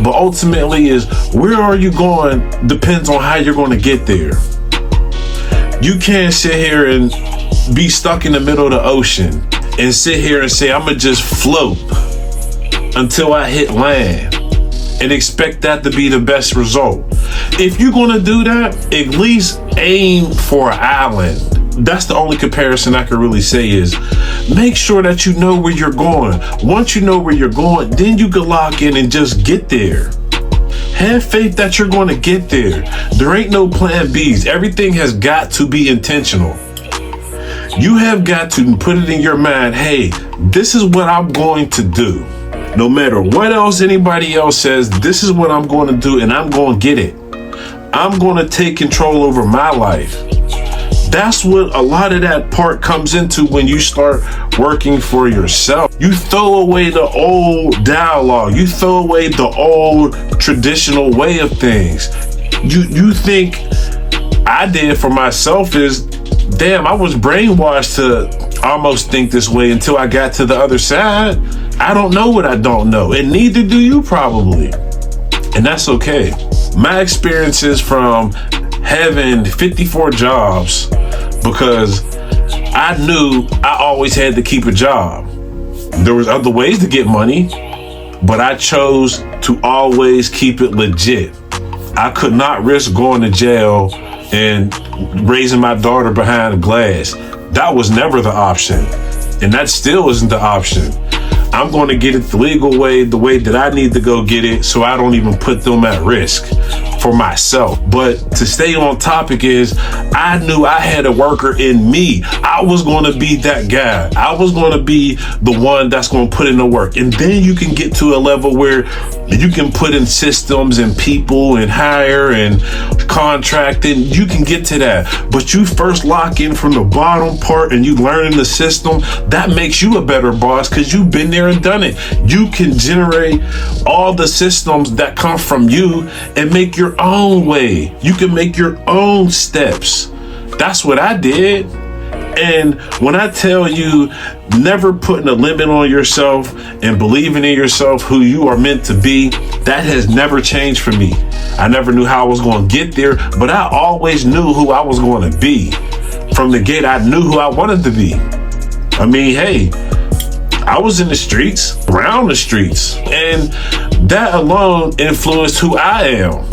But ultimately is where are you going depends on how you're going to get there. You can't sit here and be stuck in the middle of the ocean and sit here and say, I'm going to just float until I hit land and expect that to be the best result. If you're going to do that, at least aim for an island. That's the only comparison I can really say is make sure that you know where you're going. Once you know where you're going, then you can lock in and just get there. Have faith that you're going to get there. There ain't no plan Bs. Everything has got to be intentional. You have got to put it in your mind, hey, this is what I'm going to do. No matter what else anybody else says, this is what I'm going to do, and I'm going to get it. I'm going to take control over my life. That's what a lot of that part comes into when you start working for yourself. You throw away the old dialogue. You throw away the old traditional way of things. You think I did for myself is, damn, I was brainwashed to almost think this way until I got to the other side. I don't know what I don't know, and neither do you probably. And that's okay. My experiences from having 54 jobs, because I knew I always had to keep a job. There was other ways to get money, but I chose to always keep it legit. I could not risk going to jail and raising my daughter behind glass. That was never the option. And that still isn't the option. I'm going to get it the legal way, the way that I need to go get it, so I don't even put them at risk for myself. But to stay on topic is, I knew I had a worker in me. I was going to be that guy. I was going to be the one that's going to put in the work. And then you can get to a level where you can put in systems and people and hire and contract, and you can get to that. But you first lock in from the bottom part and you learn the system. That makes you a better boss because you've been there and done it. You can generate all the systems that come from you and make your own way. You can make your own steps. That's what I did. And when I tell you, never putting a limit on yourself and believing in yourself, who you are meant to be, that has never changed for me. I never knew how I was going to get there, but I always knew who I was going to be. From the gate, I knew who I wanted to be. I mean, hey, I was in the streets, around the streets, and that alone influenced who I am.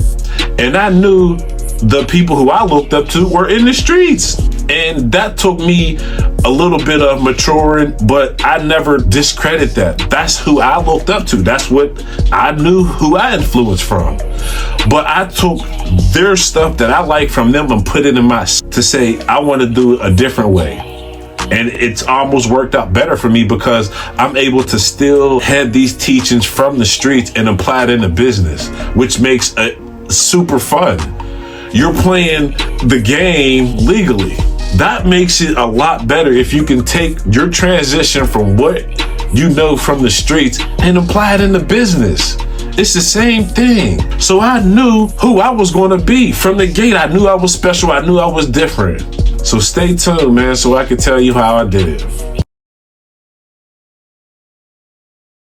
And I knew the people who I looked up to were in the streets. And that took me a little bit of maturing, but I never discredit that. That's who I looked up to. That's what I knew who I influenced from. But I took their stuff that I like from them and put it in my, to say, I want to do it a different way. And it's almost worked out better for me because I'm able to still have these teachings from the streets and apply it in the business, which makes it super fun. You're playing the game legally. That makes it a lot better if you can take your transition from what you know from the streets and apply it in the business. It's the same thing. So I knew who I was going to be. From the gate, I knew I was special. I knew I was different. So stay tuned, man, so I can tell you how I did it.